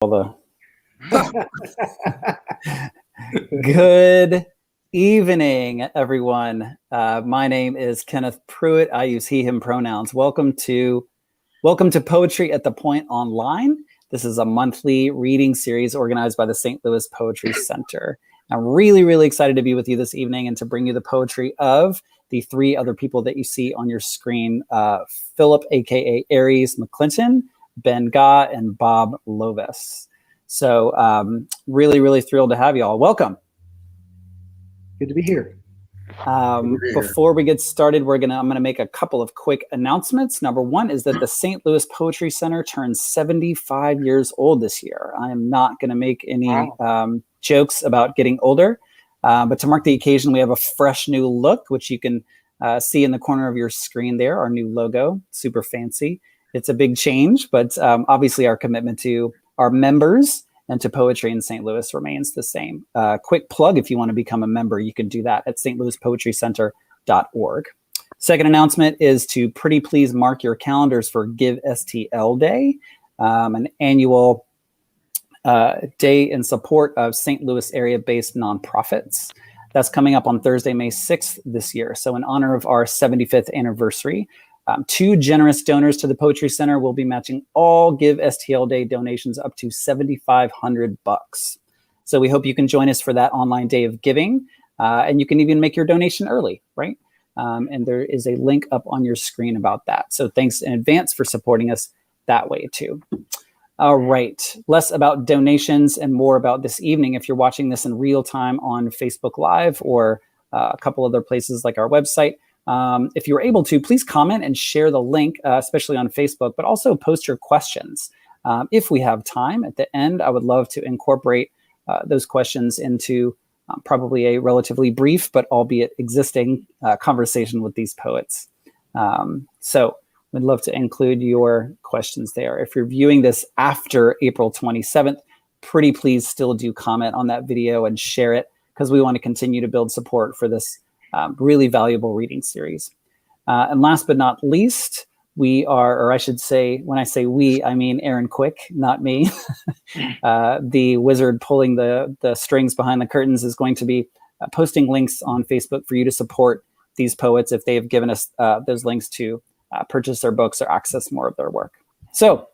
Good evening, everyone. My name is Kenneth Pruitt. I use he, him pronouns. Welcome to Poetry at the Point Online. This is a monthly reading series organized by the St. Louis Poetry Center. I'm really, really excited to be with you this evening and to bring you the poetry of the three other people that you see on your screen, Phillip, aka Aries McClenton, Ben Ga, and Bob Lovis. So really, really thrilled to have you all. Welcome. Good to be here. Before we get started, I'm gonna make a couple of quick announcements. Number one is that the St. Louis Poetry Center turns 75 years old this year. I am not gonna make any jokes about getting older, but to mark the occasion, we have a fresh new look, which you can see in the corner of your screen there, our new logo, super fancy. It's a big change, but obviously our commitment to our members and to poetry in St. Louis remains the same. Quick plug, if you want to become a member, you can do that at stlouispoetrycenter.org. Second announcement is to pretty please mark your calendars for Give STL Day, an annual day in support of St. Louis area-based nonprofits. That's coming up on Thursday, May 6th this year. So in honor of our 75th anniversary, two generous donors to the Poetry Center will be matching all Give STL Day donations up to $7,500. So we hope you can join us for that online day of giving, and you can even make your donation early, right? And there is a link up on your screen about that. So thanks in advance for supporting us that way too. All right, less about donations and more about this evening. If you're watching this in real time on Facebook Live or a couple other places like our website, if you're able to, please comment and share the link, especially on Facebook, but also post your questions. If we have time at the end, I would love to incorporate those questions into probably a relatively brief, but albeit existing conversation with these poets. So we'd love to include your questions there. If you're viewing this after April 27th, pretty please still do comment on that video and share it, because we want to continue to build support for this really valuable reading series. And last but not least, we are, or I should say, when I say we, I mean Aaron Quick, not me. The wizard pulling the strings behind the curtains is going to be posting links on Facebook for you to support these poets if they have given us those links to purchase their books or access more of their work. So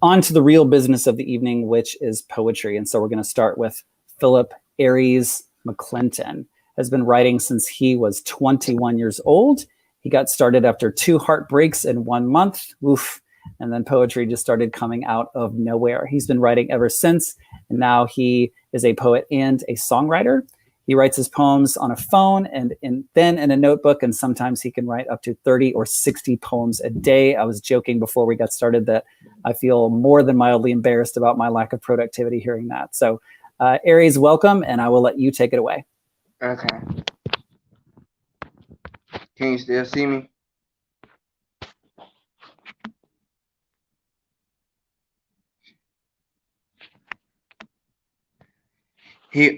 on to the real business of the evening, which is poetry. And so we're going to start with Phillip Aries McClenton. Has been writing since he was 21 years old. He got started after 2 heartbreaks in 1 month. Oof. And then poetry just started coming out of nowhere. He's been writing ever since, and now he is a poet and a songwriter. He writes his poems on a phone and then in a notebook, and sometimes he can write up to 30 or 60 poems a day. I was joking before we got started that I feel more than mildly embarrassed about my lack of productivity hearing that. So Aries, welcome, and I will let you take it away. Okay. Can you still see me?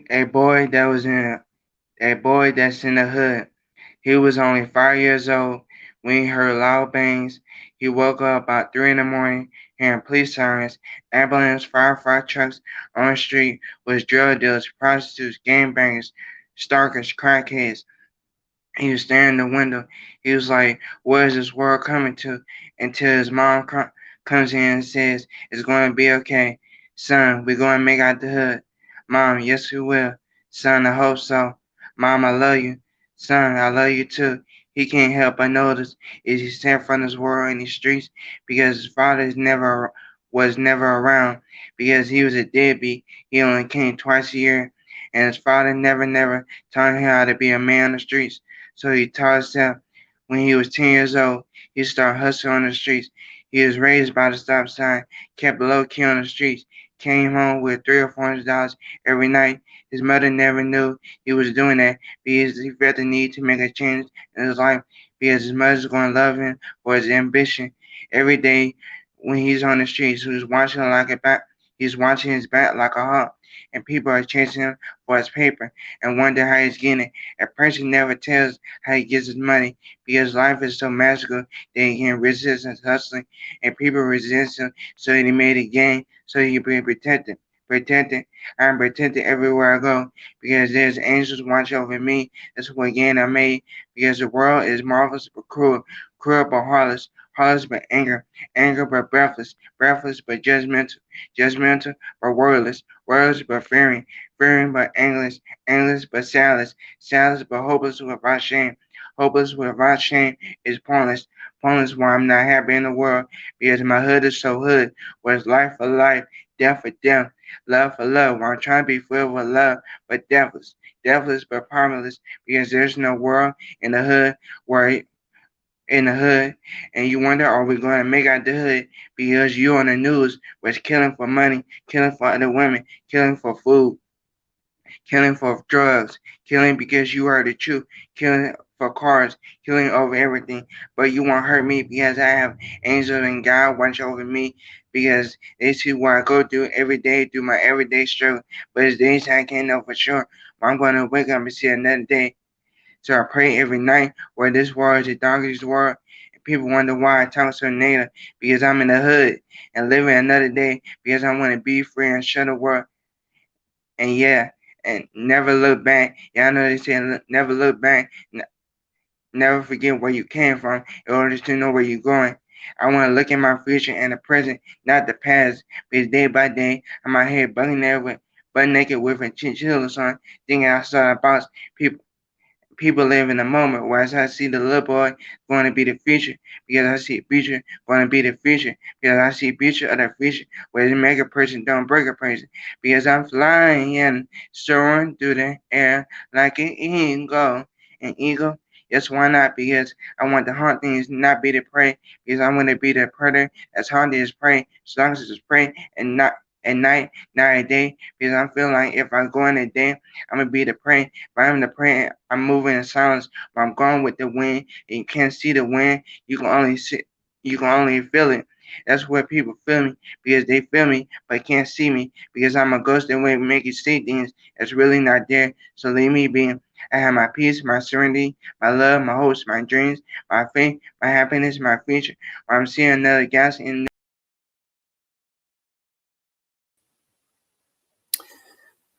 A boy that's in the hood. He was only 5 years old when he heard loud bangs. He woke up about 3 in the morning, hearing police sirens, ambulance, fire trucks on the street with drug dealers, prostitutes, gangbangers, stalkers, crackheads. He was staring in the window. He was like, where is this world coming to? Until his mom comes in and says, it's going to be okay. Son, we're going to make out the hood. Mom, yes, we will. Son, I hope so. Mom, I love you. Son, I love you too. He can't help but notice is he sent from this world in the streets because his father was never around, because he was a deadbeat. He only came twice a year, and his father never taught him how to be a man on the streets. So he taught himself. When he was 10 years old, he started hustling on the streets. He was raised by the stop sign, kept low key on the streets, came home with $300 or $400 every night. His mother never knew he was doing that because he felt the need to make a change in his life because his mother's going to love him for his ambition. Every day when he's on the streets, he was watching like a bat. He's watching his back like a hawk, and people are chasing him for his paper and wonder how he's getting it. A person never tells how he gets his money because life is so magical that he can resist his hustling, and people resist him, so he made a game so he can be protected. Protected. I'm protected everywhere I go because there's angels watch over me. That's what gain I made because the world is marvelous but cruel, cruel but heartless, heartless but anger, anger but breathless, breathless but judgmental, judgmental but wordless, wordless but fearing, fearing but angless, angless but sadless, sadless but hopeless without shame. Hopeless without shame is pointless. Pointless why I'm not happy in the world because my hood is so hood. Where it's life for life, death for death, love for love. Where I'm trying to be filled with love, but deathless. Deathless but powerless because there's no world in the hood where in the hood, and you wonder, are we going to make out the hood because you on the news was killing for money, killing for other women, killing for food, killing for drugs, killing because you are the truth, killing for cars, killing over everything. But you won't hurt me because I have angels and God watch over me because they see what I go through every day through my everyday struggle. But it's days I can't know for sure. But I'm going to wake up and see another day. So I pray every night where this world is the darkest world. And people wonder why I talk so negative because I'm in the hood and living another day because I want to be free and show the world. And yeah, and never look back. Y'all know they say never look back. Never forget where you came from in order to know where you're going. I want to look at my future and the present, not the past. Because day by day, I'm out here butt naked with a chinchilla on, thinking outside the box. People live in the moment, whereas I see the little boy going to be the future, because I see a future going to be the future, because I see a future of the future, where it make a person don't break a person, because I'm flying and soaring through the air like an eagle, yes, why not? Because I want to hunt things, not be the prey, because I want to be the predator as hunted as prey, as long as it's prey and not at night, not at day, because I feel like if I go in the day, I'm gonna be the prey. If I'm the prey, I'm moving in silence, but I'm going with the wind, and you can't see the wind. You can only feel it. That's where people feel me because they feel me but can't see me because I'm a ghost that way make you see things that's really not there. So leave me be. I have my peace, my serenity, my love, my hopes, my dreams, my faith, my happiness, my future. While I'm seeing another gas in.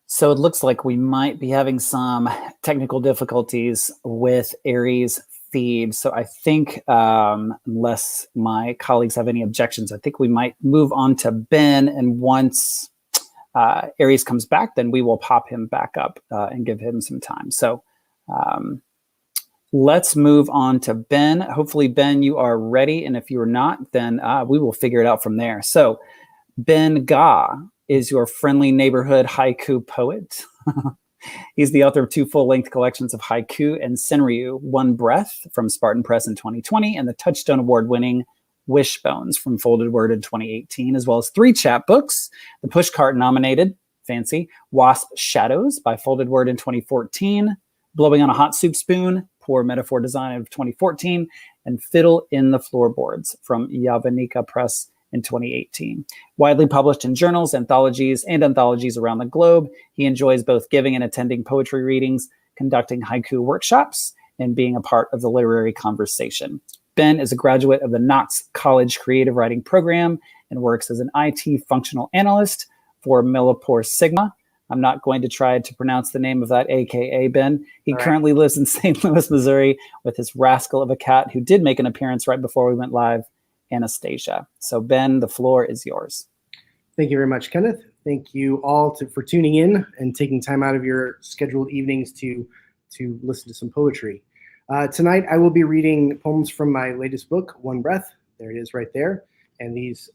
So it looks like we might be having some technical difficulties with Aries feed. So I think, unless my colleagues have any objections, I think we might move on to Ben. And once Aries comes back, then we will pop him back up and give him some time. So let's move on to Ben. Hopefully, Ben, you are ready. And if you're not, then we will figure it out from there. So Ben Ga is your friendly neighborhood haiku poet. He's the author of 2 full-length collections of haiku and senryu, One Breath from Spartan Press in 2020, and the Touchstone Award-winning Wishbones from Folded Word in 2018, as well as 3 chapbooks, the Pushcart-nominated, fancy, Wasp Shadows by Folded Word in 2014, Blowing on a Hot Soup Spoon, Poor Metaphor Design of 2014, and Fiddle in the Floorboards from Yavanika Press in 2018. Widely published in journals, anthologies, and anthologies around the globe, he enjoys both giving and attending poetry readings, conducting haiku workshops, and being a part of the literary conversation. Ben is a graduate of the Knox College Creative Writing Program and works as an IT functional analyst for Millipore Sigma. I'm not going to try to pronounce the name of that AKA Ben. He currently lives in St. Louis, Missouri with his rascal of a cat who did make an appearance right before we went live, Anastasia. So Ben, the floor is yours. Thank you very much, Kenneth. Thank you all for tuning in and taking time out of your scheduled evenings to listen to some poetry. Tonight, I will be reading poems from my latest book, One Breath. There it is right there. And these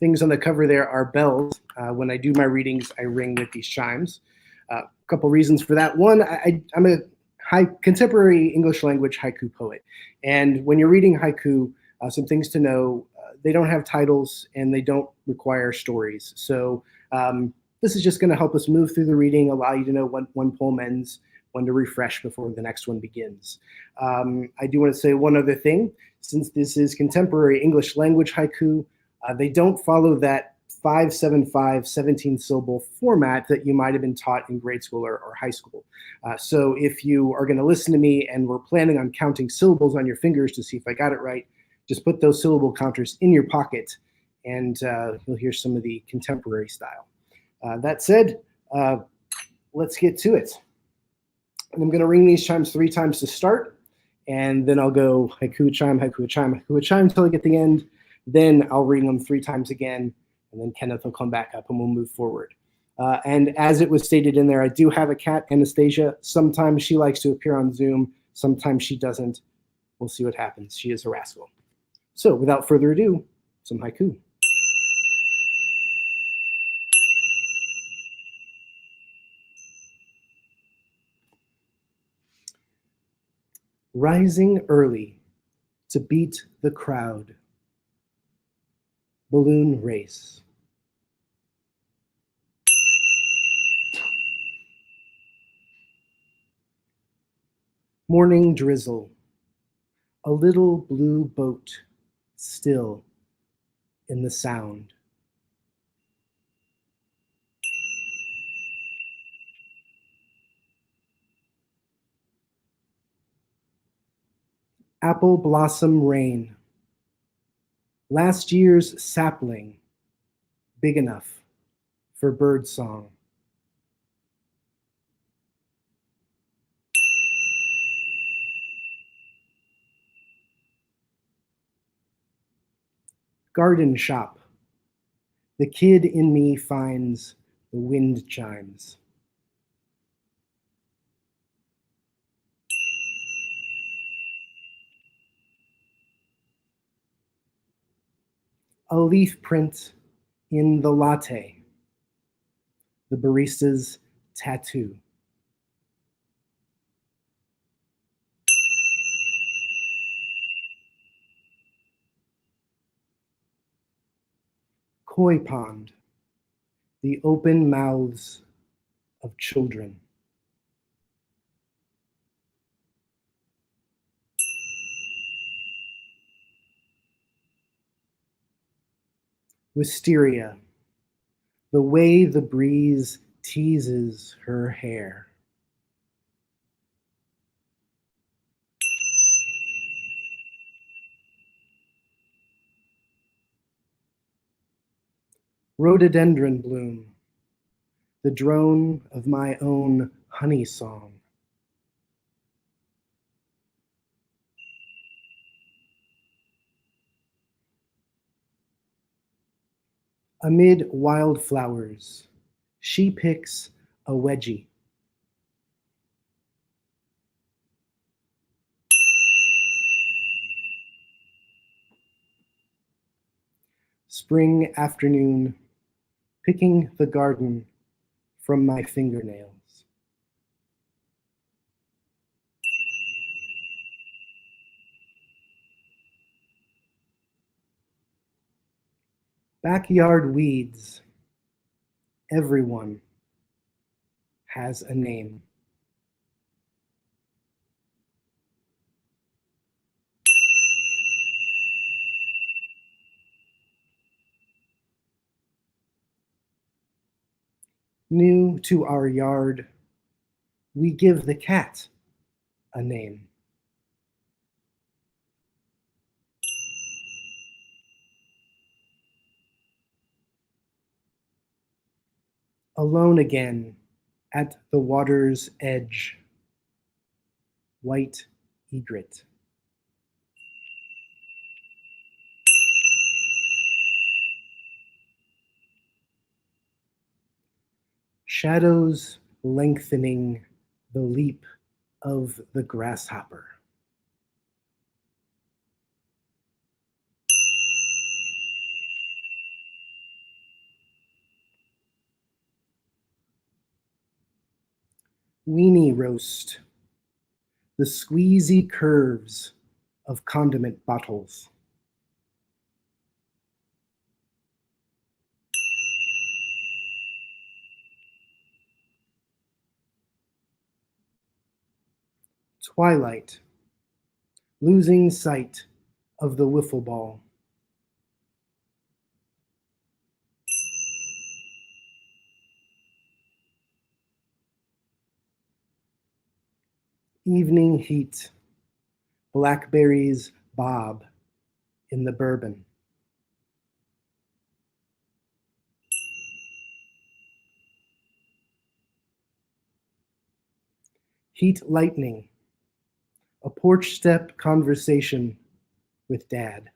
things on the cover there are bells. When I do my readings, I ring with these chimes. A couple reasons for that. One, I'm a contemporary English language haiku poet. And when you're reading haiku, some things to know, they don't have titles and they don't require stories. So this is just going to help us move through the reading, allow you to know when one poem ends, when to refresh before the next one begins. I do want to say one other thing. Since this is contemporary English language haiku, they don't follow that 575 17-syllable format that you might have been taught in grade school or high school. So if you are going to listen to me and we're planning on counting syllables on your fingers to see if I got it right, just put those syllable counters in your pocket and you'll hear some of the contemporary style. That said, let's get to it. And I'm going to ring these chimes 3 times to start, and then I'll go haiku chime, haiku chime, haiku chime until I get the end. Then I'll ring them 3 times again, and then Kenneth will come back up and we'll move forward. And as it was stated in there, I do have a cat, Anastasia. Sometimes she likes to appear on Zoom. Sometimes she doesn't. We'll see what happens. She is a rascal. So without further ado, some haiku. Rising early to beat the crowd. Balloon race. Morning drizzle. A little blue boat still in the sound. Apple blossom rain. Last year's sapling, big enough for bird song. Garden shop. The kid in me finds the wind chimes. A leaf print in the latte. The barista's tattoo. Koi pond. The open mouths of children. Wisteria. The way the breeze teases her hair. Rhododendron bloom. The drone of my own honey song. Amid wildflowers, she picks a wedgie. Spring afternoon, picking the garden from my fingernails. Backyard weeds. Everyone has a name. New to our yard, we give the cat a name. Alone again at the water's edge. White egret. Shadows lengthening the leap of the grasshopper. Weenie roast. The squeezy curves of condiment bottles. Twilight. Losing sight of the wiffle ball. Evening heat. Blackberries bob in the bourbon. Heat lightning. A porch step conversation with Dad.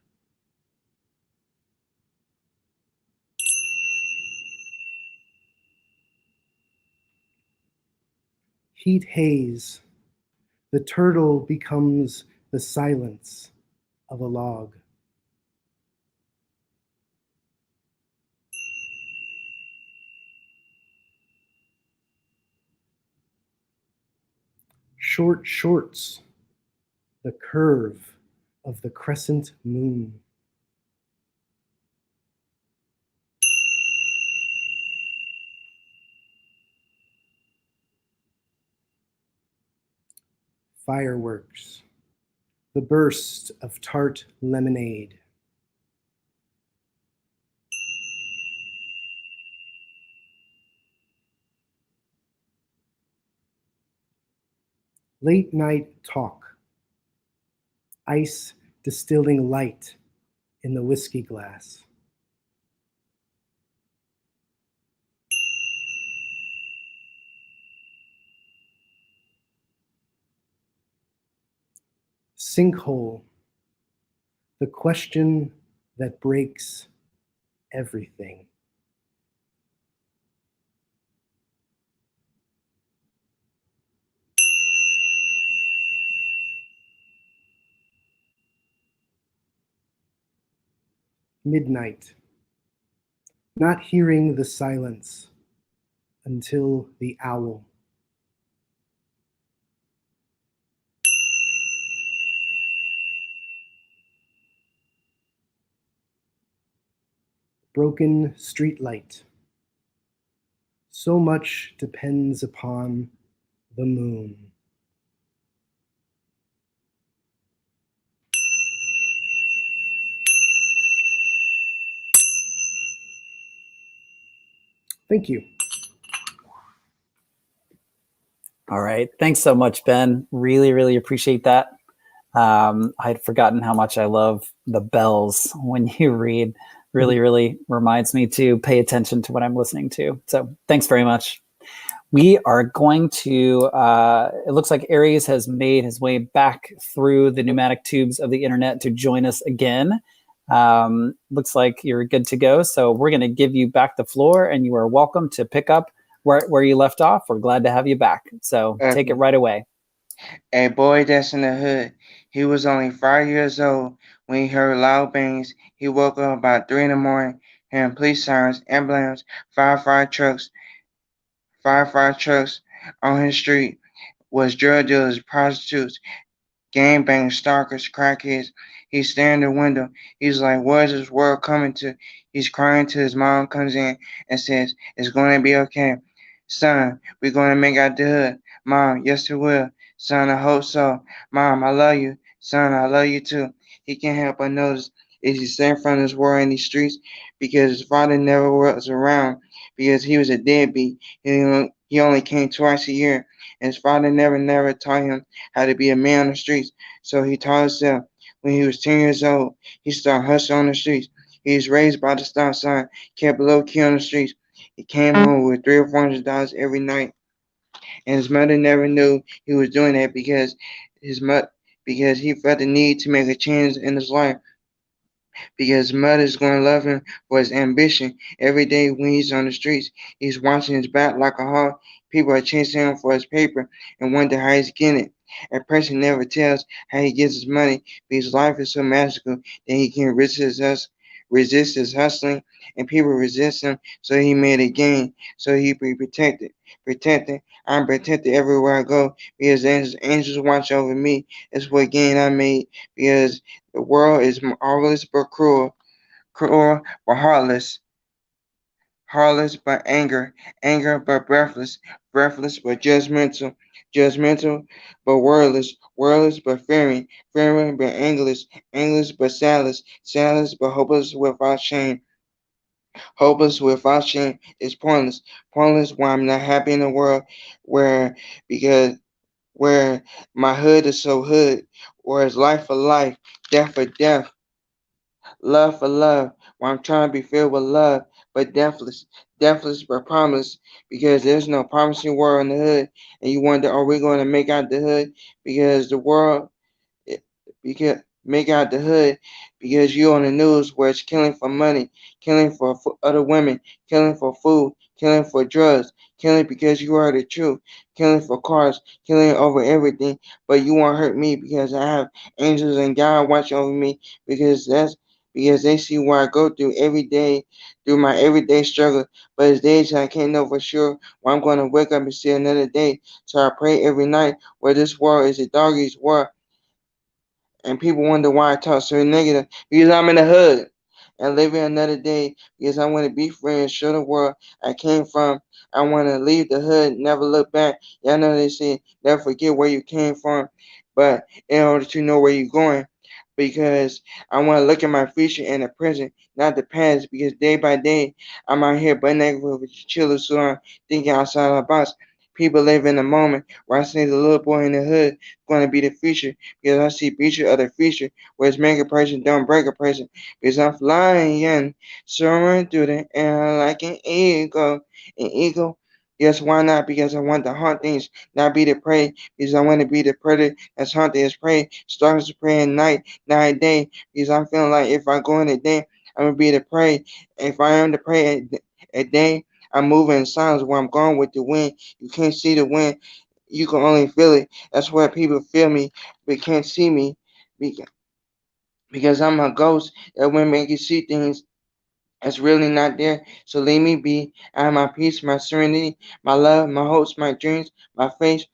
Heat haze. The turtle becomes the silence of a log. Short shorts. The curve of the crescent moon. Fireworks. The burst of tart lemonade. Late night talk. Ice distilling light in the whiskey glass. Sinkhole. The question that breaks everything. Midnight. Not hearing the silence until the owl. Broken streetlight. So much depends upon the moon. Thank you. All right. Thanks so much, Ben. Really, really appreciate that. I'd forgotten how much I love the bells when you read. Really, really reminds me to pay attention to what I'm listening to. So thanks very much. We are going to, it looks like Aries has made his way back through the pneumatic tubes of the internet to join us again. Looks like you're good to go. So we're going to give you back the floor and you are welcome to pick up where you left off. We're glad to have you back. So take it right away. A boy that's in the hood. He was only 5 years old when he heard loud bangs. He woke up about 3 in the morning, hearing police sirens, ambulance, firefighter trucks on his street was drug dealers, prostitutes, gangbangers, stalkers, crackheads. He's staring the window. He's like, what is this world coming to? He's crying till his mom comes in and says, it's going to be okay. Son, we're going to make out the hood. Mom, yes, it will. Son, I hope so. Mom, I love you. Son, I love you too. He can't help but notice is he safe from this world in these streets because his father never was around because he was a deadbeat. He only came twice a year. And his father never taught him how to be a man on the streets. So he taught himself. When he was 10 years old, he started hustling on the streets. He was raised by the stop sign, kept low key on the streets. He came home with $300 or $400 every night. And his mother never knew he was doing that because he felt the need to make a change in his life. Because mother is going to love him for his ambition. Every day when he's on the streets, he's watching his back like a hawk. People are chasing him for his paper and wonder how he's getting it. A person never tells how he gets his money, but his life is so magical that he can resist his hustling, and people resist him, so he made a gain, so he be protected. Protected. I'm protected everywhere I go because angels watch over me. That's what gain I made because the world is marvelous but cruel, cruel but heartless, heartless but anger but breathless, breathless but judgmental, judgmental but wordless, wordless but fearing, fearing but angerless, angerless but sadless, sadless but hopeless without shame. Hopeless without shame is pointless. Pointless when I'm not happy in a world where because where my hood is so hood, where it's life for life, death for death, love for love, where I'm trying to be filled with love, but deathless, deathless but promise, because there's no promising world in the hood, and you wonder, are we going to make out the hood? Because the world, because make out the hood, because you on the news where it's killing for money, killing for other women, killing for food, killing for drugs, killing because you are the truth, killing for cars, killing over everything, but you won't hurt me because I have angels and God watching over me, because they see what I go through every day, through my everyday struggle. But it's days I can't know for sure when I'm going to wake up and see another day. So I pray every night where this world is a doggy's world. And people wonder why I talk so negative, because I'm in the hood and living another day, because I want to be free and show the world I came from. I want to leave the hood, never look back. Y'all know they say never forget where you came from, but in order to know where you're going, because I want to look at my future and the present, not the past, because day by day I'm out here butt naked with chillers, so I'm thinking outside the box. People live in the moment where I say the little boy in the hood is going to be the future, because I see future of the future where it's make a person, don't break a person, because I'm flying, soaring through the air like an eagle. Yes, why not? Because I want to hunt things, not be the prey, because I want to be the predator that's hunted as prey, starting to pray at night, day, because I'm feeling like if I go in the day, I'm going to be the prey. If I am the prey at day, I'm moving in silence where I'm going with the wind. You can't see the wind, you can only feel it. That's where people feel me, but can't see me, because I'm a ghost that will make you see things that's really not there. So leave me be. I have my peace, my serenity, my love, my hopes, my dreams, my faith,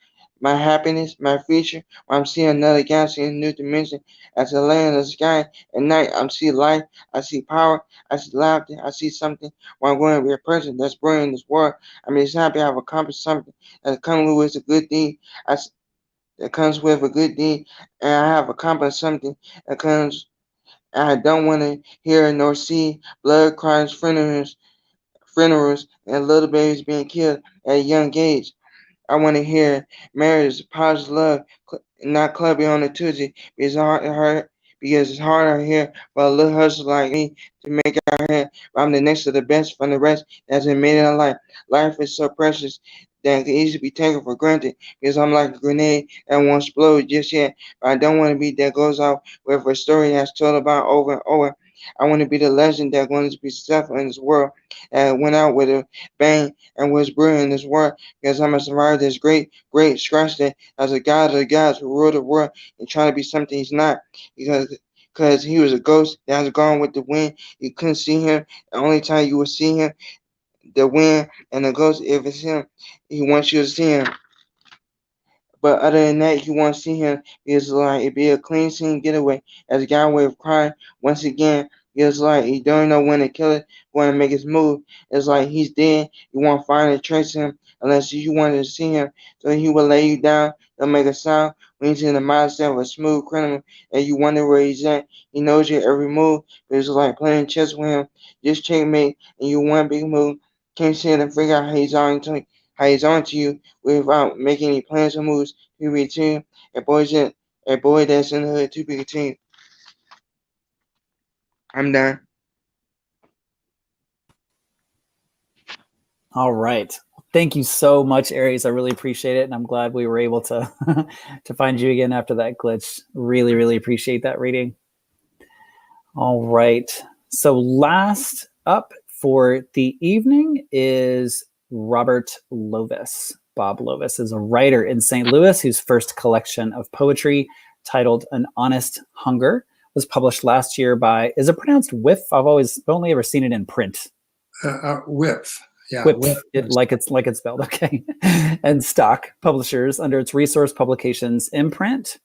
my happiness, my future. When I'm seeing another galaxy in a new dimension, as I lay in the sky at night, I'm seeing life, I see power, I see laughter, I see something. When I'm going to be a person that's brilliant in this world, I'm just happy I've accomplished something that comes with a good deed. That comes with a good deed, and I have accomplished something that comes. I don't want to hear nor see blood crimes, funerals, and little babies being killed at a young age. I want to hear marriage, positive love, not clubbing on a Tuesday. Because it's hard out here for a little hustler like me to make it out here. But I'm the next to the best from the rest that's been made in life. Life is so precious that it can easily be taken for granted, because I'm like a grenade that won't explode just yet. But I don't want to be that goes off with a story that's told about over and over. I want to be the legend that going to be successful in this world, that went out with a bang and was brilliant in this world, because I'm a survivor that's great, scratch that, as a god of the gods who ruled the world and trying to be something he's not, because he was a ghost that was gone with the wind. You couldn't see him. The only time you would see him, the wind and the ghost, if it's him, he wants you to see him. But other than that, you want to see him. It's like it'd be a clean scene getaway. As a guy with crying once again, it's like he don't know when to kill it, want to make his move. It's like he's dead. You want to find and trace him unless you wanted to see him. So he will lay you down. Don't make a sound. When he's in the mindset of a smooth criminal and you wonder where he's at, he knows your every move. But it's like playing chess with him. Just checkmate and you one big move. Can't sit and figure out how he's on to you without making any plans or moves. To be a team, a boy that's in the hood to be a team. I'm done. All right. Thank you so much, Aries. I really appreciate it. And I'm glad we were able to to find you again after that glitch. Really, really appreciate that reading. All right. So last up for the evening is Robert Lovis. Bob Lovis is a writer in St. Louis whose first collection of poetry, titled An Honest Hunger, was published last year by, is it pronounced Whiff? I've only ever seen it in print. Whiff. Yeah, Whip, like it's spelled, okay. And Stock Publishers under its Resource Publications imprint.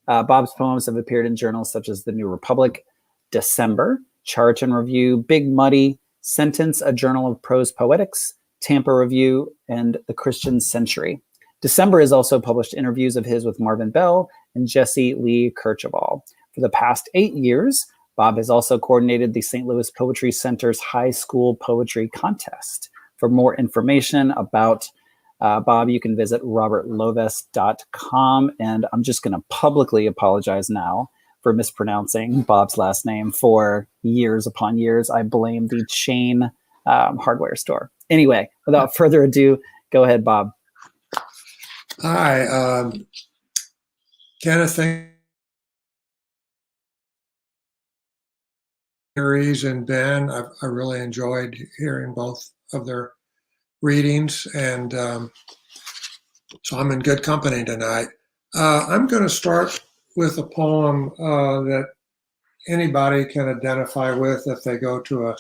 Bob's poems have appeared in journals such as The New Republic, December, Chart and Review, Big Muddy, Sentence, a Journal of Prose Poetics, Tampa Review, and The Christian Century. December has also published interviews of his with Marvin Bell and Jesse Lee Kercheval. For the past 8 years, Bob has also coordinated the St. Louis Poetry Center's High School Poetry Contest. For more information about Bob, you can visit robertlovis.com. And I'm just going to publicly apologize now for mispronouncing Bob's last name for years upon years. I blame the chain hardware store. Anyway, without further ado, go ahead, Bob. Hi, Kenneth, Aries and Ben. I really enjoyed hearing both of their readings, and so I'm in good company tonight. I'm going to start with a poem that anybody can identify with if they go to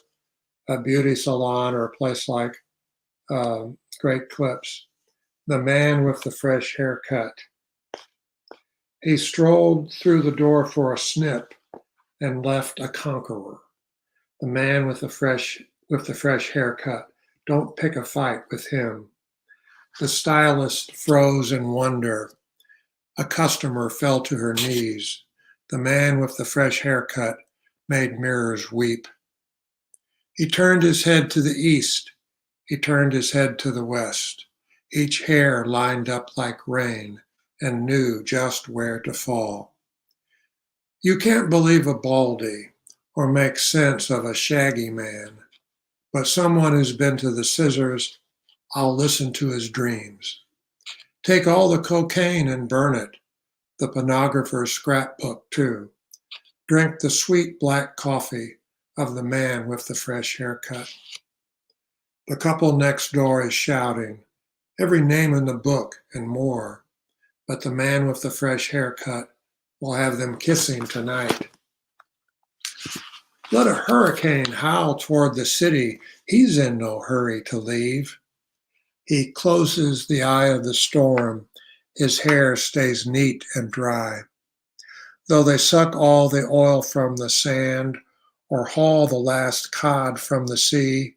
a beauty salon or a place like Great Clips. The Man with the Fresh Haircut. He strolled through the door for a snip and left a conqueror. The man with the fresh haircut. Don't pick a fight with him. The stylist froze in wonder. A customer fell to her knees. The man with the fresh haircut made mirrors weep. He turned his head to the east. He turned his head to the west. Each hair lined up like rain and knew just where to fall. You can't believe a baldy or make sense of a shaggy man, but someone who's been to the scissors, I'll listen to his dreams. Take all the cocaine and burn it, the pornographer's scrapbook too. Drink the sweet black coffee of the man with the fresh haircut. The couple next door is shouting, every name in the book and more, but the man with the fresh haircut will have them kissing tonight. Let a hurricane howl toward the city. He's in no hurry to leave. He closes the eye of the storm. His hair stays neat and dry. Though they suck all the oil from the sand or haul the last cod from the sea,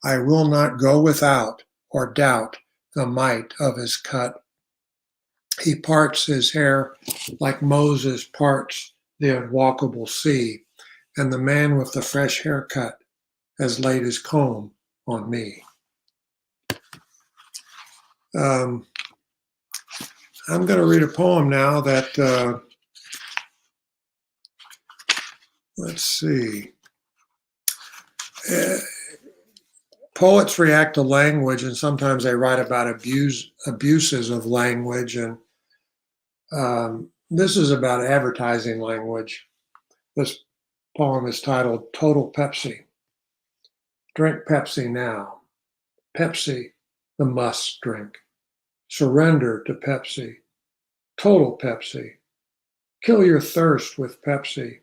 I will not go without or doubt the might of his cut. He parts his hair like Moses parts the unwalkable sea, and the man with the fresh haircut has laid his comb on me. I'm going to read a poem now that, let's see. Poets react to language, and sometimes they write about abuses of language, and this is about advertising language. This poem is titled Total Pepsi. Drink Pepsi now. Pepsi, the must drink. Surrender to Pepsi. Total Pepsi. Kill your thirst with Pepsi.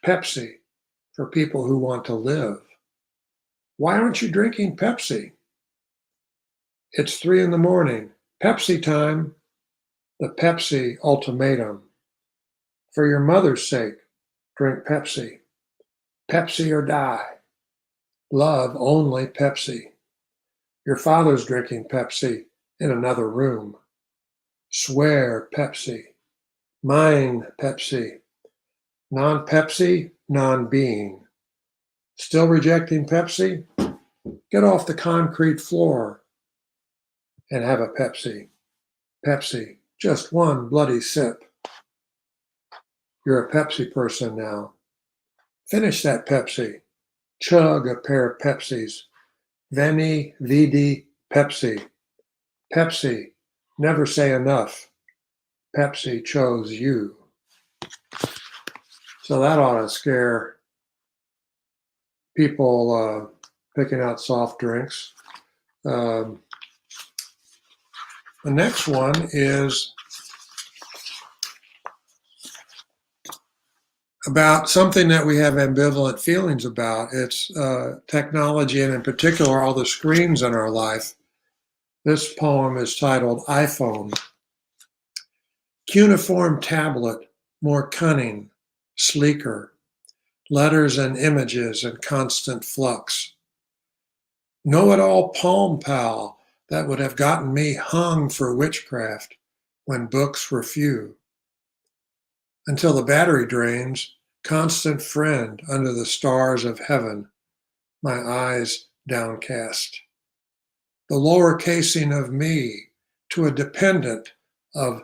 Pepsi for people who want to live. Why aren't you drinking Pepsi? It's 3 a.m. Pepsi time. The Pepsi ultimatum. For your mother's sake, drink Pepsi. Pepsi or die. Love only Pepsi. Your father's drinking Pepsi in another room. Swear Pepsi. Mine Pepsi. Non-Pepsi, non-being. Still rejecting Pepsi? Get off the concrete floor and have a Pepsi. Pepsi, just one bloody sip. You're a Pepsi person now. Finish that Pepsi. Chug a pair of Pepsis. Veni, vidi, Pepsi. Pepsi, never say enough. Pepsi chose you. So that ought to scare people picking out soft drinks. The next one is about something that we have ambivalent feelings about. It's technology, and in particular, all the screens in our life. This poem is titled iPhone. Cuneiform tablet, more cunning, sleeker. Letters and images in constant flux. Know-it-all palm pal that would have gotten me hung for witchcraft when books were few. Until the battery drains, constant friend under the stars of heaven, my eyes downcast. the lower casing of me to a dependent of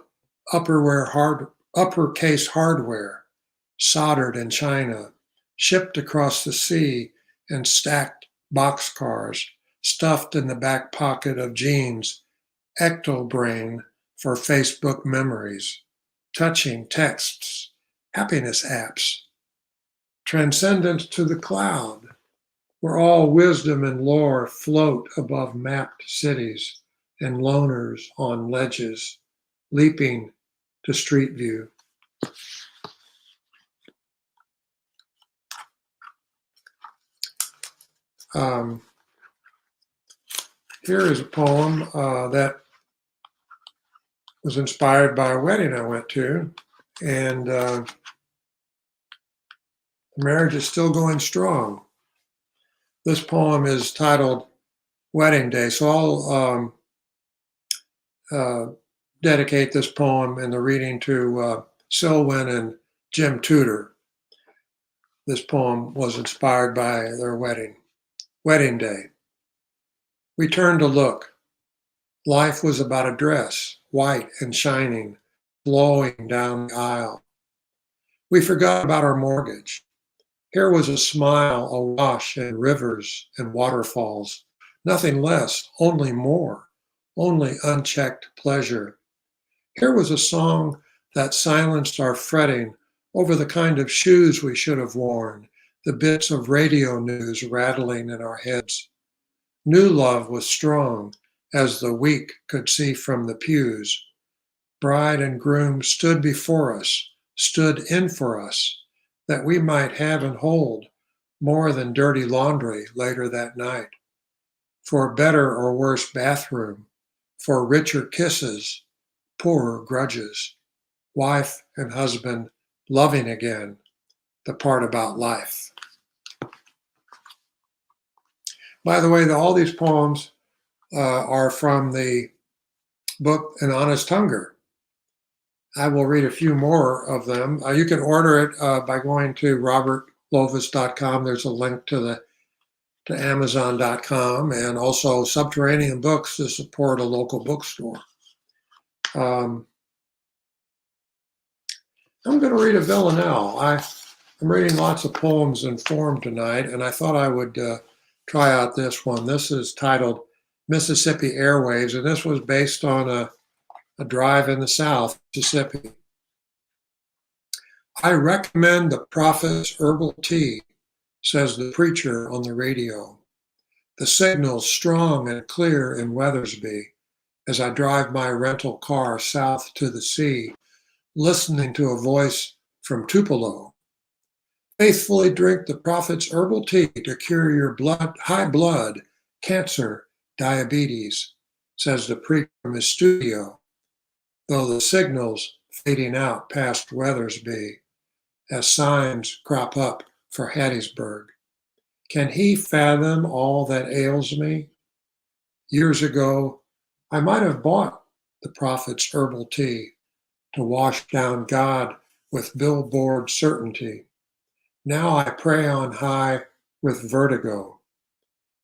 uppercase hardware, soldered in China, shipped across the sea in stacked boxcars, stuffed in the back pocket of jeans, ectobrain for Facebook memories, touching texts, happiness apps, transcendent to the cloud, where all wisdom and lore float above mapped cities and loners on ledges, leaping to street view. Here is a poem that was inspired by a wedding I went to, and the marriage is still going strong. This poem is titled Wedding Day, so I'll dedicate this poem and the reading to Selwyn and Jim Tudor. This poem was inspired by their wedding. Wedding Day. We turned to look. Life was about a dress, white and shining, flowing down the aisle. We forgot about our mortgage. Here was a smile awash in rivers and waterfalls, nothing less, only more, only unchecked pleasure. Here was a song that silenced our fretting over the kind of shoes we should have worn, the bits of radio news rattling in our heads. New love was strong, as the weak could see from the pews. Bride and groom stood before us, stood in for us, that we might have and hold more than dirty laundry later that night. For better or worse bathroom, for richer kisses, poorer grudges, wife and husband loving again, the part about life. By the way, all these poems are from the book An Honest Hunger. I will read a few more of them. You can order it by going to robertlovis.com. There's a link to Amazon.com, and also Subterranean Books to support a local bookstore. I'm going to read a villanelle. I'm reading lots of poems in form tonight, and I thought I would try out this one. This is titled Mississippi Airwaves, and this was based on a drive in the South, Mississippi. I recommend the Prophet's herbal tea, says the preacher on the radio. The signal's strong and clear in Weathersby as I drive my rental car south to the sea, listening to a voice from Tupelo. Faithfully drink the Prophet's herbal tea to cure your high blood, cancer, diabetes, says the preacher from his studio, though the signal's fading out past Weathersby as signs crop up for Hattiesburg. Can he fathom all that ails me? Years ago, I might have bought the Prophet's herbal tea to wash down God with billboard certainty. Now I pray on high with vertigo.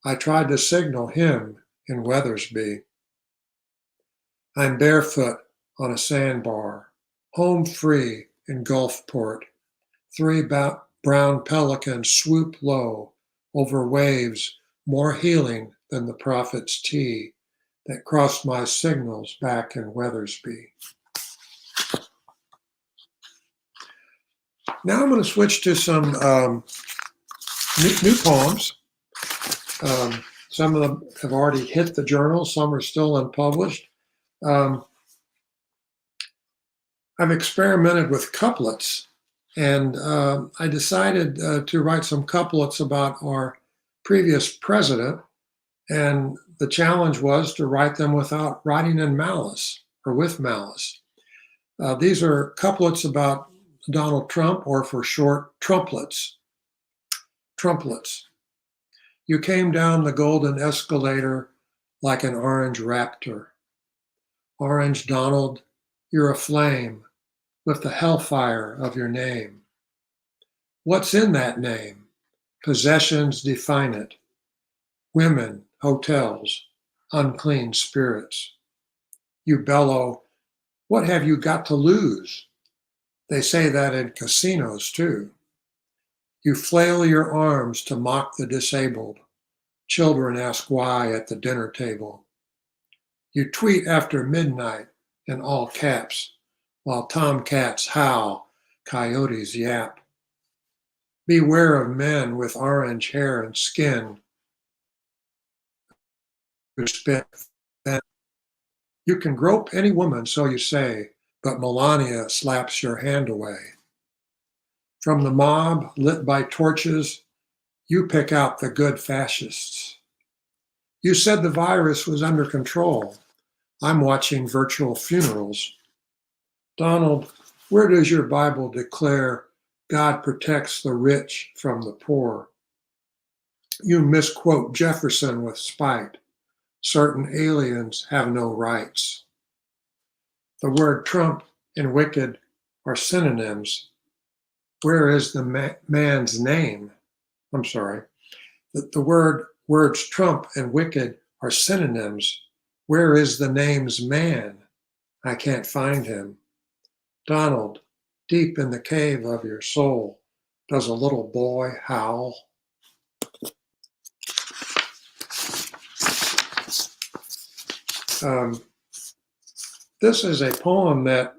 I tried to signal him in Weathersby. I'm barefoot on a sandbar, home free in Gulfport. 3 brown pelicans swoop low over waves more healing than the Prophet's tea that crossed my signals back in Weathersby. Now I'm going to switch to some new poems. Some of them have already hit the journal. Some are still unpublished. I've experimented with couplets, and I decided to write some couplets about our previous president, and the challenge was to write them without writing in malice or with malice. These are couplets about Donald Trump, or for short, Trumplets. Trumplets. You came down the golden escalator like an orange raptor. Orange Donald, you're a flame with the hellfire of your name. What's in that name? Possessions define it. Women, hotels, unclean spirits. You bellow, "What have you got to lose?" They say that in casinos too. You flail your arms to mock the disabled. Children ask why at the dinner table. You tweet after midnight in all caps, while tomcats howl, coyotes yap. Beware of men with orange hair and skin who spit. You can grope any woman, so you say, but Melania slaps your hand away. From the mob lit by torches, you pick out the good fascists. You said the virus was under control. I'm watching virtual funerals. Donald, where does your Bible declare God protects the rich from the poor? You misquote Jefferson with spite. Certain aliens have no rights. The word Trump and wicked are synonyms. Where is the man's name? I'm sorry. The words Trump and wicked are synonyms. Where is the name's man? I can't find him. Donald, deep in the cave of your soul, does a little boy howl? This is a poem that,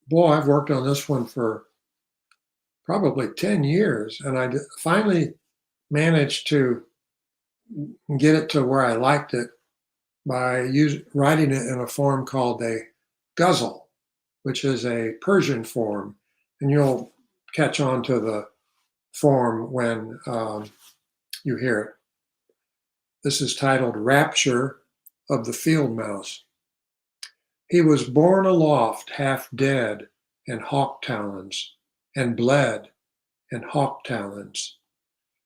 boy, I've worked on this one for probably 10 years, and I finally managed to get it to where I liked it by writing it in a form called a ghazal, which is a Persian form, and you'll catch on to the form when you hear it. This is titled Rapture of the Field Mouse. He was borne aloft half dead in hawk talons, and bled in hawk talons.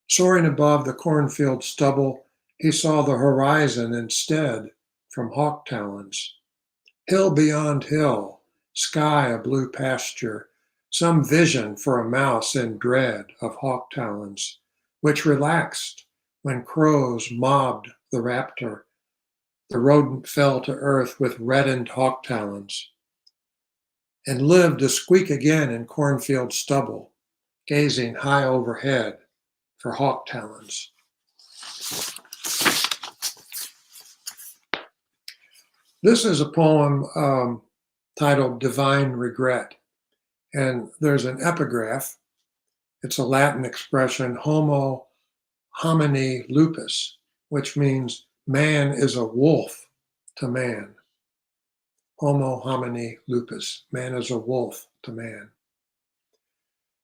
Soaring above the cornfield stubble, he saw the horizon instead from hawk talons. Hill beyond hill, sky a blue pasture, some vision for a mouse in dread of hawk talons, which relaxed when crows mobbed the raptor. The rodent fell to earth with reddened hawk talons and lived to squeak again in cornfield stubble, gazing high overhead for hawk talons. This is a poem titled Divine Regret, and there's an epigraph. It's a Latin expression, homo homini lupus, which means man is a wolf to man. Homo homini lupus, man is a wolf to man.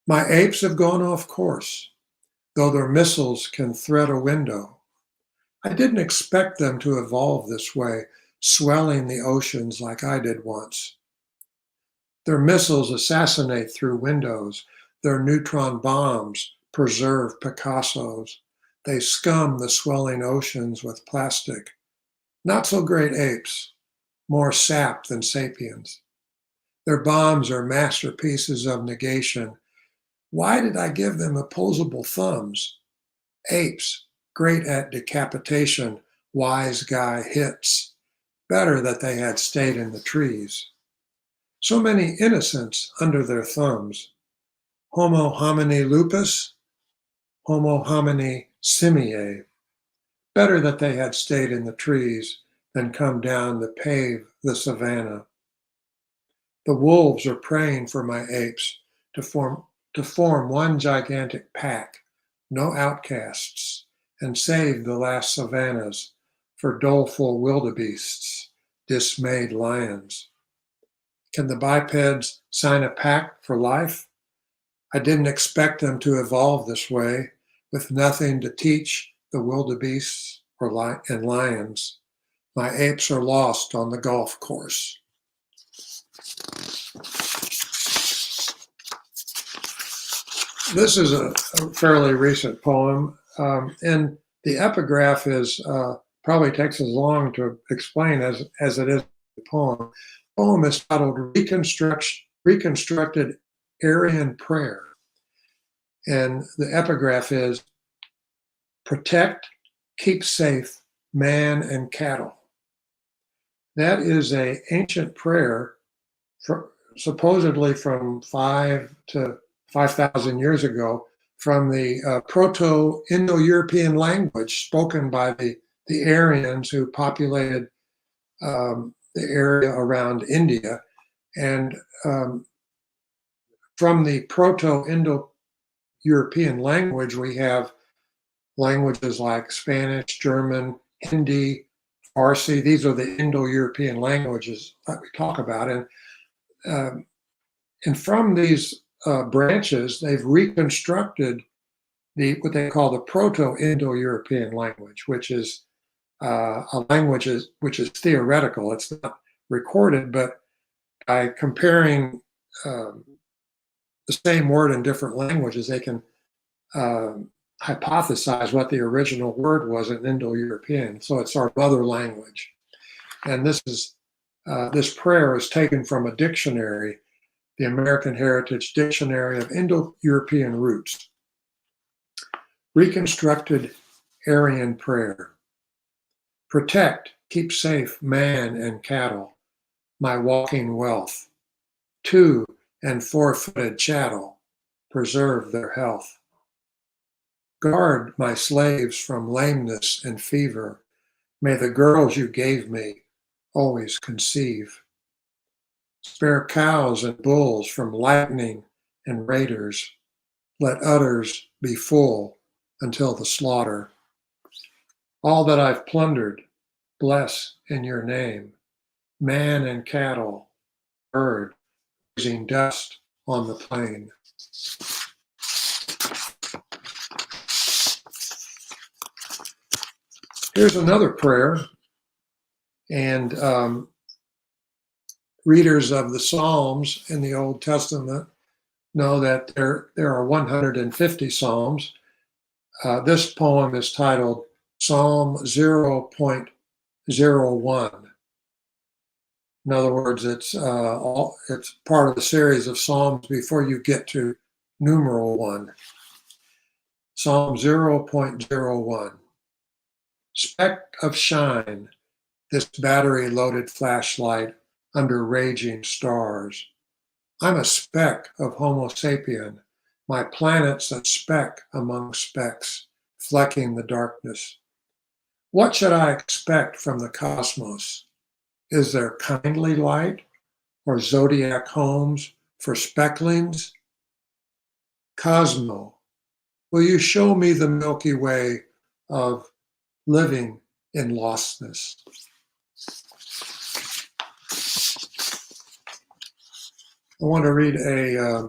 My apes have gone off course, though their missiles can thread a window. I didn't expect them to evolve this way, swelling the oceans like I did once. Their missiles assassinate through windows. Their neutron bombs preserve Picassos. They scum the swelling oceans with plastic. Not so great apes, more sap than sapiens. Their bombs are masterpieces of negation. Why did I give them opposable thumbs? Apes, great at decapitation, wise guy hits. Better that they had stayed in the trees. So many innocents under their thumbs. Homo homini lupus, homo homini simiae. Better that they had stayed in the trees than come down to pave the savannah. The wolves are praying for my apes to form one gigantic pack, no outcasts, and save the last savannas for doleful wildebeests, dismayed lions. Can the bipeds sign a pact for life? I didn't expect them to evolve this way, with nothing to teach the wildebeests and lions. My apes are lost on the golf course. This is a fairly recent poem, and the epigraph is probably takes as long to explain as it is the poem. The poem is titled Reconstructed Aryan Prayer, and the epigraph is: protect, keep safe man and cattle. That is an ancient prayer, supposedly from 5,000 years ago, from the Proto-Indo-European language spoken by the Aryans who populated the area around India. And from the Proto-Indo-European language, we have languages like Spanish, German, Hindi, Farsi. These are the Indo-European languages that we talk about. And from these branches, they've reconstructed what they call the Proto-Indo-European language, which is a language which is theoretical. It's not recorded, but by comparing the same word in different languages, they can hypothesize what the original word was in Indo-European. So it's our mother language. And this prayer is taken from a dictionary, the American Heritage Dictionary of Indo-European Roots. Reconstructed Aryan prayer. Protect, keep safe man and cattle, my walking wealth. 2- and 4-footed chattel, preserve their health. Guard my slaves from lameness and fever. May the girls you gave me always conceive. Spare cows and bulls from lightning and raiders. Let udders be full until the slaughter. All that I've plundered, bless in your name. Man and cattle, bird, raising dust on the plain. Here's another prayer, and readers of the Psalms in the Old Testament know that there are 150 Psalms. This poem is titled Psalm 0.01. In other words, it's part of the series of Psalms before you get to numeral 1. Psalm 0.01. Speck of shine, this battery-loaded flashlight under raging stars. I'm a speck of Homo sapien. My planet's a speck among specks, flecking the darkness. What should I expect from the cosmos? Is there kindly light or zodiac homes for specklings? Cosmo, will you show me the Milky Way of living in lostness? I want to read a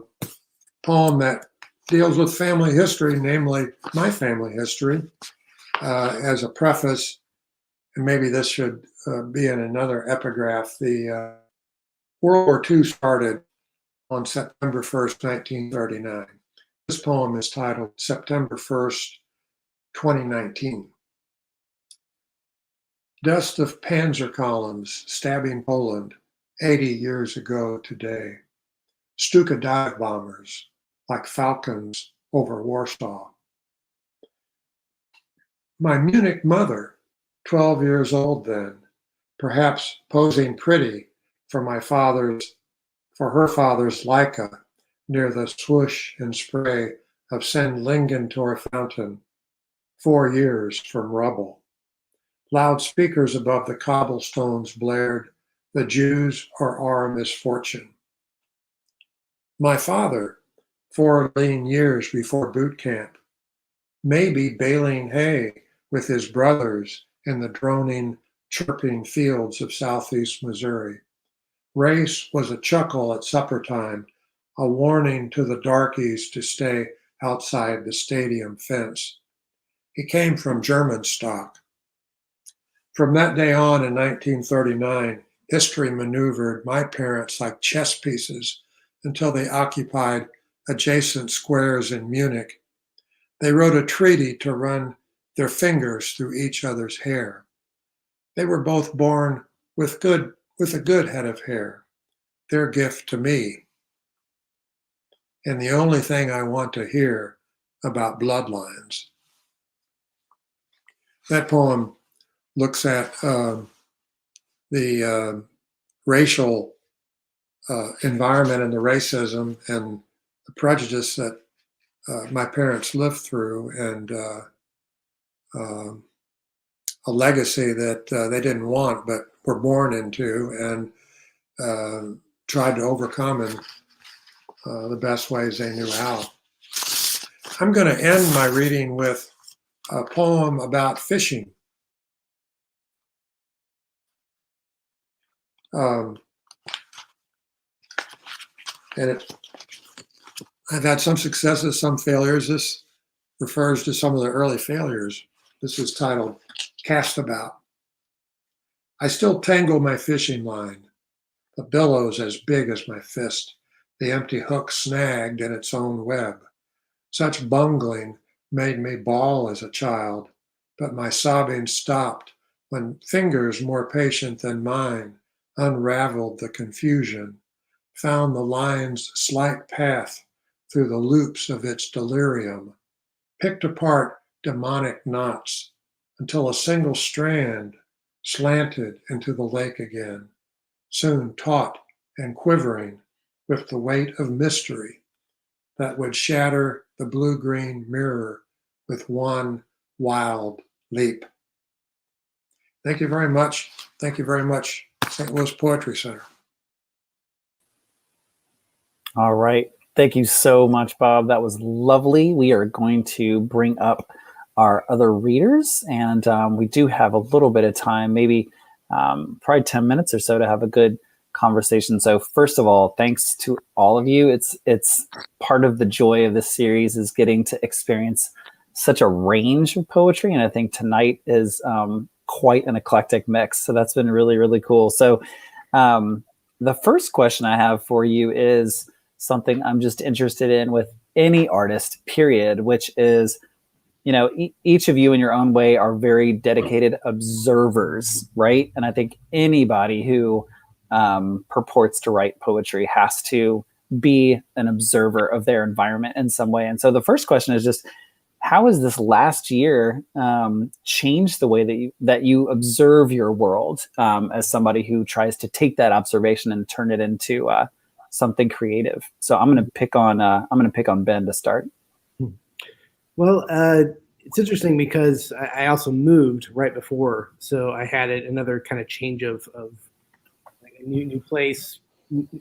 poem that deals with family history, namely my family history, as a preface, and maybe this should be in another epigraph. The World War II started on September 1st, 1939. This poem is titled September 1st, 2019. Dust of panzer columns stabbing Poland 80 years ago today. Stuka dive bombers like falcons over Warsaw. My Munich mother, 12 years old then, perhaps posing pretty for her father's Leica near the swoosh and spray of Sendlingentor fountain, 4 years from rubble. Loudspeakers above the cobblestones blared, the Jews are our misfortune. My father, 4 lean years before boot camp, maybe baling hay with his brothers in the droning, chirping fields of southeast Missouri. Race was a chuckle at supper time, a warning to the darkies to stay outside the stadium fence. He came from German stock. From that day on in 1939, history maneuvered my parents like chess pieces until they occupied adjacent squares in Munich. They wrote a treaty to run their fingers through each other's hair. They were both born with a good head of hair, their gift to me. And the only thing I want to hear about bloodlines. That poem looks at the racial environment and the racism and the prejudice that my parents lived through, and a legacy that they didn't want but were born into, and tried to overcome in the best ways they knew how. I'm going to end my reading with a poem about fishing. And I've had some successes, some failures. This refers to some of the early failures. This is titled Cast About. I still tangle my fishing line, the billows as big as my fist, the empty hook snagged in its own web. Such bungling made me bawl as a child, but my sobbing stopped when fingers more patient than mine unraveled the confusion, found the line's slight path through the loops of its delirium, picked apart demonic knots until a single strand slanted into the lake again, soon taut and quivering with the weight of mystery that would shatter the blue-green mirror with one wild leap. Thank you very much. Thank you very much, St. Louis Poetry Center. All right. Thank you so much, Bob. That was lovely. We are going to bring up our other readers, and we do have a little bit of time, maybe probably 10 minutes or so, to have a good conversation. So first of all, thanks to all of you. It's part of the joy of this series is getting to experience such a range of poetry, and I think tonight is quite an eclectic mix. So that's been really, really cool. So the first question I have for you is something I'm just interested in with any artist, period, which is, you know, each of you in your own way are very dedicated observers, right? And I think anybody who purports to write poetry has to be an observer of their environment in some way. And so the first question is just, how has this last year changed the way that you observe your world as somebody who tries to take that observation and turn it into something creative? So I'm going to pick on Ben to start. Well, it's interesting because I also moved right before, so I had another kind of change of like a new place.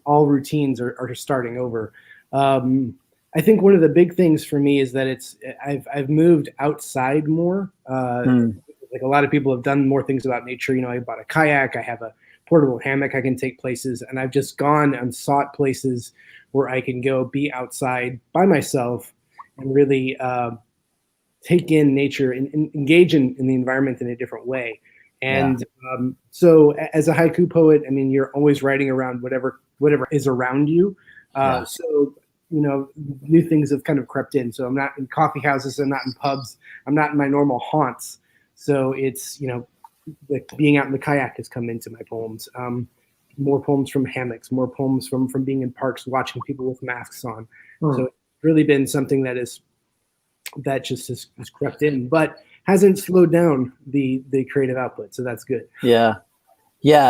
All routines are starting over. I think one of the big things for me is that I've moved outside more. Like a lot of people have done more things about nature. You know, I bought a kayak. I have a portable hammock I can take places, and I've just gone and sought places where I can go be outside by myself and really take in nature and engage in the environment in a different way. And so as a haiku poet, I mean, you're always writing around whatever is around you. So, you know, new things have kind of crept in. So I'm not in coffee houses. I'm not in pubs. I'm not in my normal haunts. So it's, you know, like being out in the kayak has come into my poems. More poems from hammocks, more poems from being in parks, watching people with masks on. So it's really been something that just has crept in, but hasn't slowed down the creative output. So that's good. Yeah,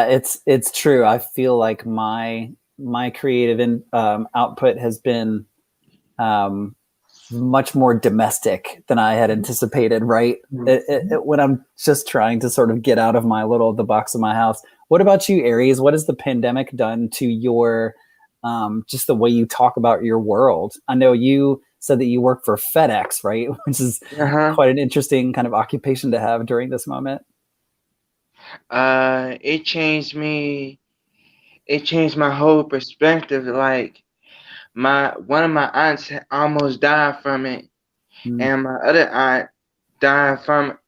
it's true. I feel like my creative output has been much more domestic than I had anticipated, right? When I'm just trying to sort of get out of the box of my house. What about you, Aries? What has the pandemic done to your, just the way you talk about your world? I know you said that you work for FedEx, right? Which is quite an interesting kind of occupation to have during this moment. It changed me. It changed my whole perspective. Like one of my aunts almost died from it, and my other aunt died from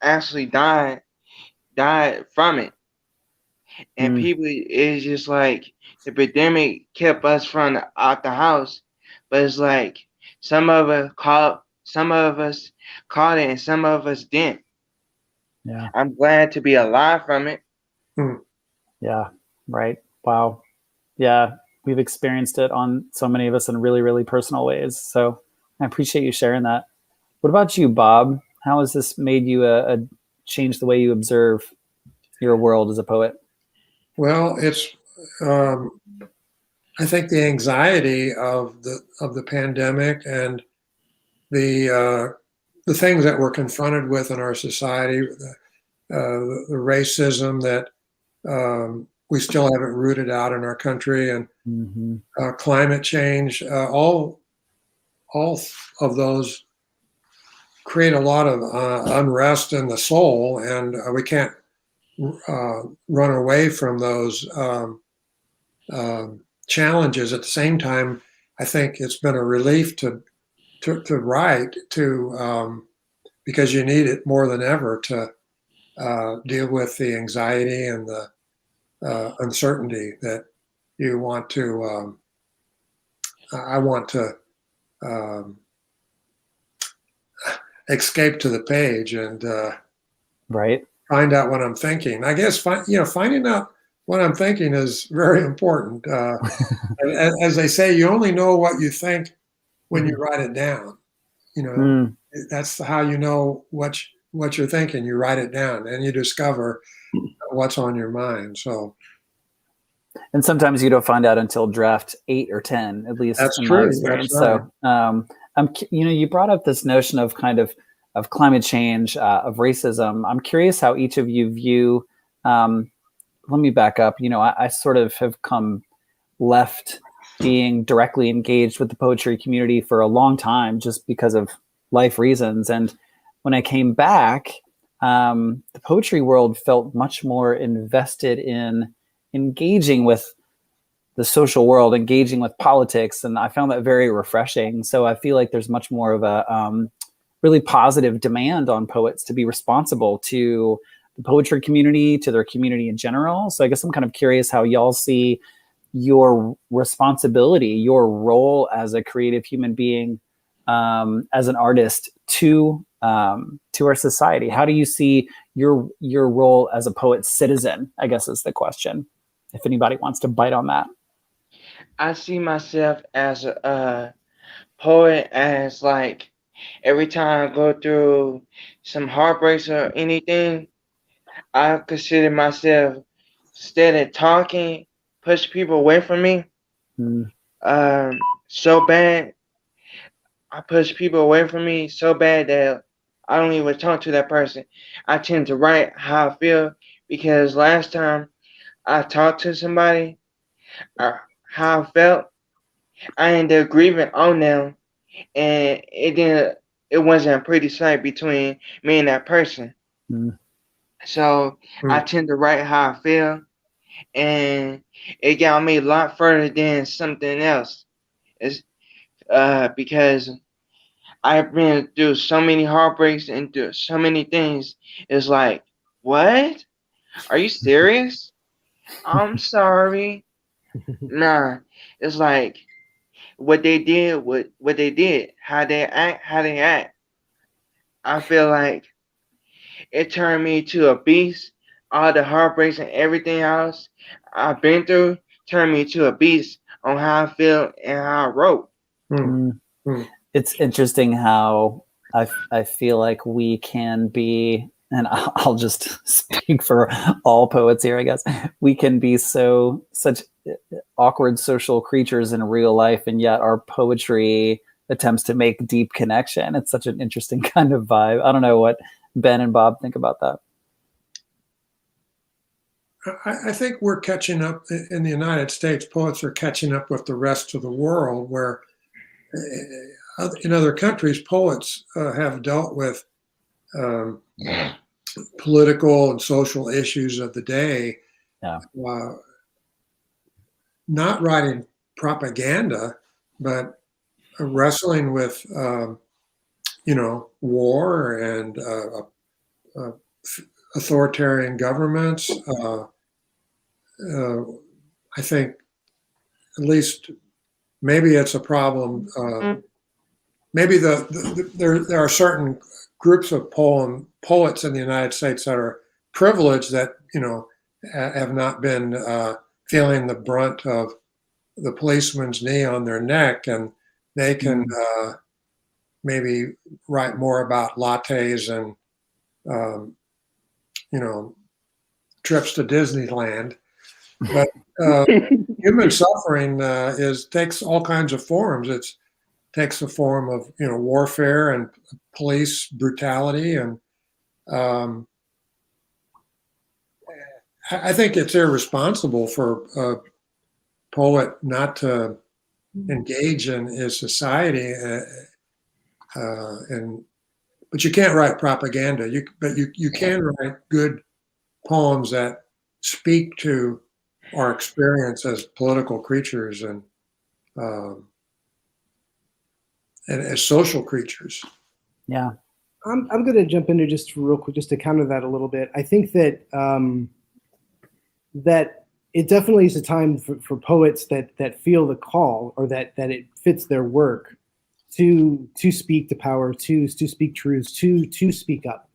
it. And people, it's just like the pandemic kept us out the house, but it's like some of us caught it, and some of us didn't. Yeah, I'm glad to be alive from it. Yeah, right. Wow. Yeah, we've experienced it on so many of us in really, really personal ways. So I appreciate you sharing that. What about you, Bob? How has this made you change the way you observe your world as a poet? Well, it's I think the anxiety of the pandemic and the things that we're confronted with in our society, the racism that we still haven't rooted out in our country, and Mm-hmm. climate change, all of those create a lot of unrest in the soul, and we can't run away from those challenges. At the same time, I think it's been a relief to write because you need it more than ever to deal with the anxiety and the uncertainty that you want to. I want to escape to the page and Right. find out what I'm thinking. I guess finding out what I'm thinking is very important. As they say, you only know what you think when you write it down. Mm. That's how you know what you're thinking. You write it down, and you discover what's on your mind. So, And sometimes you don't find out until draft 8 or 10, at least that's in true. my experience. That's right. So, you brought up this notion of of climate change, of racism. I'm curious how each of you view. Let me back up. I sort of have come left being directly engaged with the poetry community for a long time, just because of life reasons. And when I came back, the poetry world felt much more invested in engaging with the social world, engaging with politics, and I found that very refreshing. So I feel like there's much more of a really positive demand on poets to be responsible to the poetry community, to their community in general. So I guess I'm kind of curious how y'all see your responsibility, your role as a creative human being, as an artist to our society. How do you see your role as a poet citizen, I guess is the question, if anybody wants to bite on that. I see myself as a poet as like every time I go through some heartbreaks or anything, I consider myself instead of talking, push people away from me. Mm. So bad, I push people away from me so bad that I don't even talk to that person. I tend to write how I feel because last time I talked to somebody, how I felt, I ended up grieving on them, and it wasn't a pretty sight between me and that person. Mm. So I tend to write how I feel, and it got me a lot further than something else. It's because I've been through so many heartbreaks and through so many things. It's like, what? Are you serious? I'm sorry. Nah, it's like what they did, what they did, how they act. I feel like it turned me to a beast. All the heartbreaks and everything else I've been through turned me to a beast on how I feel and how I wrote. Mm. It's interesting how I feel like we can be, and I'll just speak for all poets here, I guess. We can be such awkward social creatures in real life, and yet our poetry attempts to make deep connection. It's such an interesting kind of vibe. I don't know what Ben and Bob think about that. I think we're catching up in the United States. Poets are catching up with the rest of the world, where in other countries, poets have dealt with political and social issues of the day. Yeah. Not writing propaganda, but wrestling with, war and authoritarian governments. I think at least maybe it's a problem. Maybe there are certain groups of poets in the United States that are privileged that have not been feeling the brunt of the policeman's knee on their neck, and they can maybe write more about lattes and trips to Disneyland. But human suffering takes all kinds of forms. It takes the form of warfare and police brutality, and I think it's irresponsible for a poet not to engage in his society, but you can't write propaganda. But you can write good poems that speak to our experience as political creatures and as social creatures. Yeah. I'm going to jump into just real quick, just to counter that a little bit. I think that that it definitely is a time for poets that feel the call, or that it fits their work to speak to power, to speak truths, to speak up.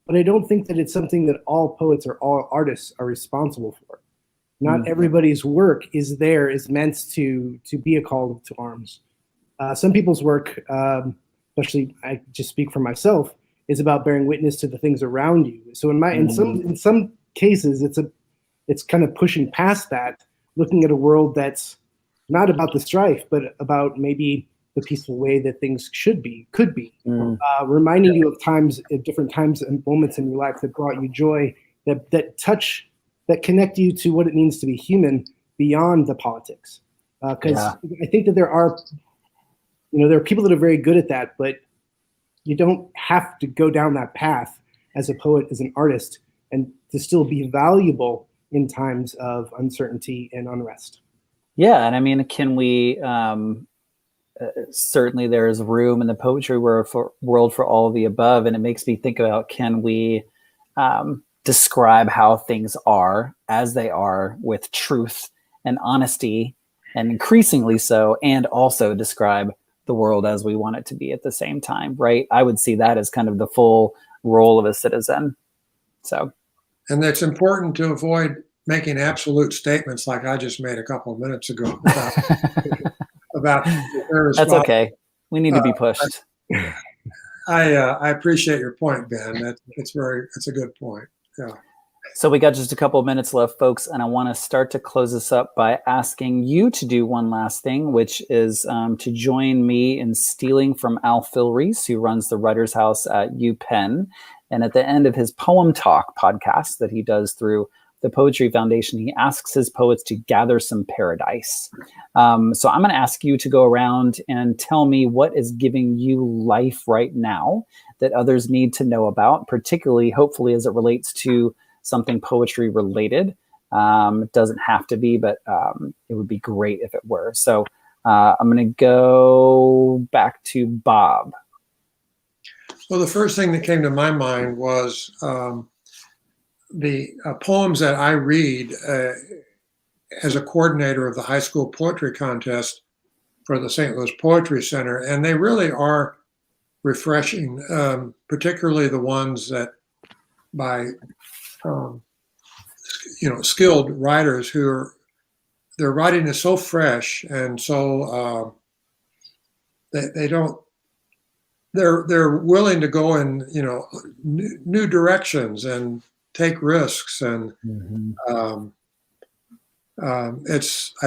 But I don't think that it's something that all poets or all artists are responsible for. Not everybody's work is meant to be a call to arms. Some people's work, especially I just speak for myself, is about bearing witness to the things around you. So in some cases, it's kind of pushing past that, looking at a world that's not about the strife, but about maybe the peaceful way that things could be, reminding you of different times and moments in your life that brought you joy, that connect you to what it means to be human beyond the politics. Because I think that there are people that are very good at that, but you don't have to go down that path as a poet, as an artist, and to still be valuable in times of uncertainty and unrest. Yeah, and I mean, can we? Certainly, there's room in the poetry world for all of the above, and it makes me think about: can we describe how things are as they are with truth and honesty, and increasingly so, and also describe the world as we want it to be at the same time, right? I would see that as kind of the full role of a citizen. So, and it's important to avoid making absolute statements like I just made a couple of minutes ago about that's okay. We need to be pushed. I appreciate your point, Ben. It's a good point. Yeah. So we got just a couple of minutes left, folks, and I want to start to close this up by asking you to do one last thing, which is to join me in stealing from Al Philreese, who runs the Writers House at UPenn. And at the end of his Poem Talk podcast that he does through the Poetry Foundation, he asks his poets to gather some paradise. So I'm going to ask you to go around and tell me what is giving you life right now that others need to know about, particularly, hopefully, as it relates to something poetry related. It doesn't have to be, but it would be great if it were. So I'm going to go back to Bob. Well, the first thing that came to my mind was the poems that I read as a coordinator of the high school poetry contest for the St. Louis Poetry Center, and they really are refreshing, particularly the ones that by skilled writers their writing is so fresh and so they're willing to go in new directions and take risks, and I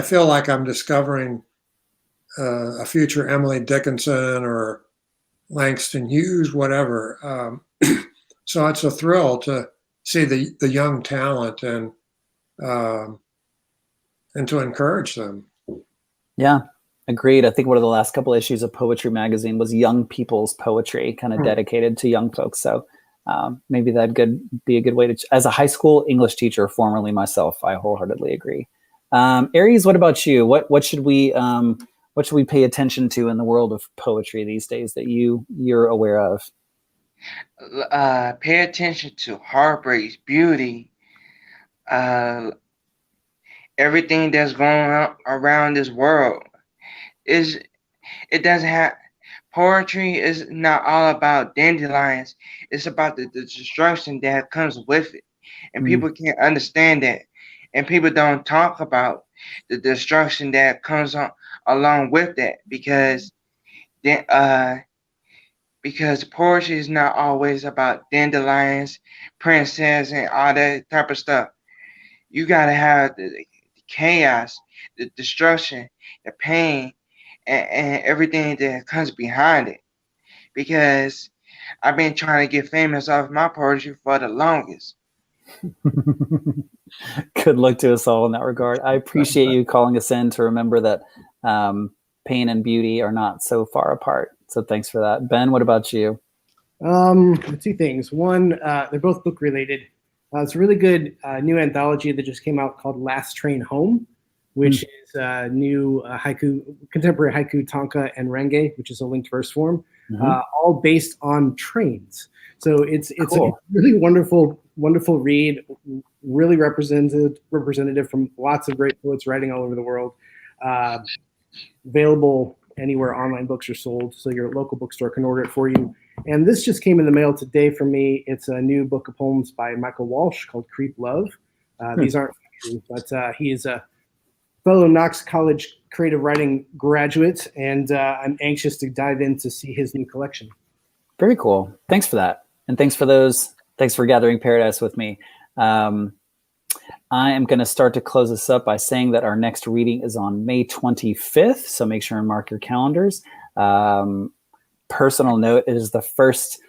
feel like I'm discovering a future Emily Dickinson or Langston Hughes, whatever. So it's a thrill to see the young talent and to encourage them. Yeah, agreed. I think one of the last couple issues of Poetry Magazine was young people's poetry, kind of dedicated to young folks. So maybe that could be a good way to, as a high school English teacher, formerly myself, I wholeheartedly agree. Aries, what about you? What should we pay attention to in the world of poetry these days that you're aware of? Pay attention to heartbreaks, beauty, everything that's going on around this world. It doesn't have, poetry is not all about dandelions. It's about the destruction that comes with it, and people can't understand that, and people don't talk about the destruction that comes along with that, because poetry is not always about dandelions, princess, and all that type of stuff. You gotta have chaos, the destruction, the pain, and everything that comes behind it. Because I've been trying to get famous off my poetry for the longest. Good luck to us all in that regard. I appreciate you calling us in to remember that pain and beauty are not so far apart. So thanks for that. Ben, what about you? Two things. One, they're both book related. It's a really good new anthology that just came out called Last Train Home, which is new haiku, contemporary haiku, tanka, and renge, which is a linked verse form, all based on trains. So it's cool. A really wonderful read, really representative from lots of great poets writing all over the world. Available anywhere online books are sold, so your local bookstore can order it for you. And this just came in the mail today for me. It's a new book of poems by Michael Walsh called Creep Love. These aren't true, but he is a fellow Knox College creative writing graduate, and I'm anxious to dive in to see his new collection. Very cool. Thanks for that. And thanks for gathering paradise with me. I am going to start to close this up by saying that our next reading is on May 25th. So make sure and mark your calendars. Personal note, it is the first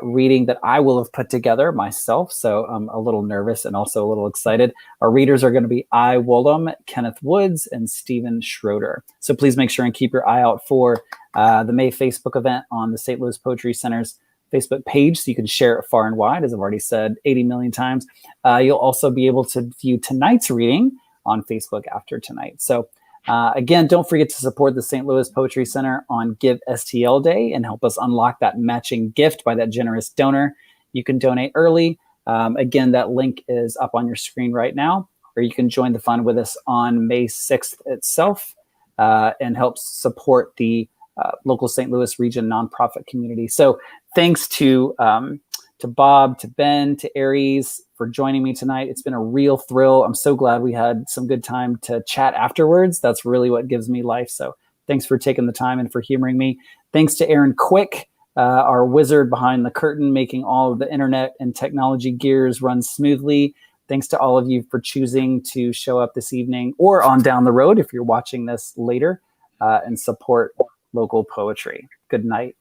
reading that I will have put together myself. So I'm a little nervous and also a little excited. Our readers are going to be I. Woolham, Kenneth Woods, and Stephen Schroeder. So please make sure and keep your eye out for the May Facebook event on the St. Louis Poetry Center's Facebook page, so you can share it far and wide, as I've already said 80 million times. You'll also be able to view tonight's reading on Facebook after tonight. So again, don't forget to support the St. Louis Poetry Center on Give STL Day and help us unlock that matching gift by that generous donor. You can donate early. Again, that link is up on your screen right now, or you can join the fun with us on May 6th itself and help support the local St. Louis region nonprofit community. So thanks to Bob, to Ben, to Aries for joining me tonight. It's been a real thrill. I'm so glad we had some good time to chat afterwards. That's really what gives me life. So thanks for taking the time and for humoring me. Thanks to Aaron Quick, our wizard behind the curtain, making all of the internet and technology gears run smoothly. Thanks to all of you for choosing to show up this evening or on down the road if you're watching this later and support local poetry. Good night.